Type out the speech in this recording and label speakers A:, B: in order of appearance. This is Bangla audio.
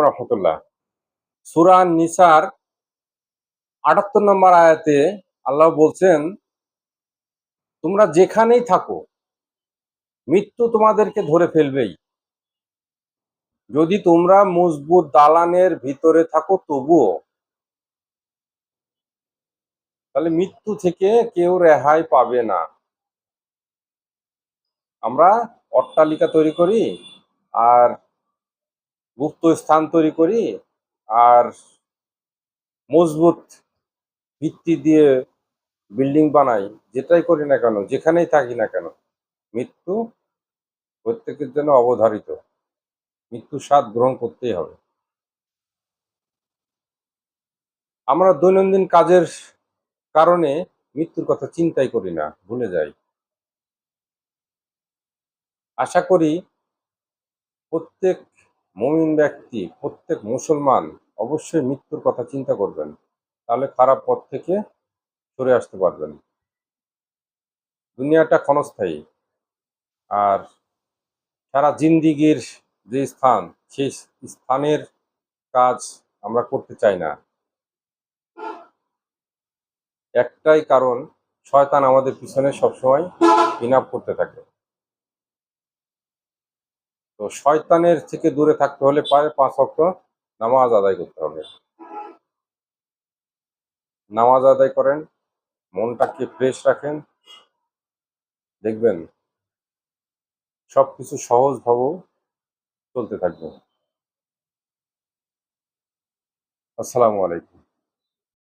A: রহমতুল্লাহ। সূরা নিসার ৭৮ নম্বর আয়াতে আল্লাহ বলছেন, তোমরা যেখানেই থাকো মৃত্যু তোমাদেরকে ধরে ফেলবেই। যদি তোমরা মজবুত দালানের ভিতরে থাকো তবুও, তাহলে মৃত্যু থেকে কেউ রেহাই পাবে না। আমরা অট্টালিকা তৈরি করি আর গুপ্ত স্থান তৈরি করি আর মজবুত ভিত্তি দিয়ে বিল্ডিং বানাই, যেটাই করি না কেন, যেখানেই থাকি না কেন, মৃত্যু প্রত্যেকের জন্য অবধারিত। মৃত্যুর স্বাদ গ্রহণ করতেই হবে। আমরা দৈনন্দিন কাজের কারণে মৃত্যুর কথা চিন্তাই করি না, ভুলে যাই। আশা করি প্রত্যেক মুমিন ব্যক্তি, প্রত্যেক মুসলমান অবশ্যই মৃত্যুর কথা চিন্তা করবেন, তাহলে খারাপ পথ থেকে সরে আসতে পারবেন। দুনিয়াটা ক্ষণস্থায়ী, আর সারা জিন্দিগির যে স্থান, সেই স্থানের কাজ আমরা করতে চাই না। একটাই কারণ, শয়তান আমাদের পিছনে সবসময় ইনাপ করতে থাকে। তো শয়তানের থেকে দূরে থাকতে হলে পারে 5 ওয়াক্ত নামাজ আদায় করতে হবে। নামাজ আদায় করেন, মনটাকে ফ্রেশ রাখেন, দেখবেন সবকিছু সহজভাবে চলতে থাকবে। আসসালামু আলাইকুম।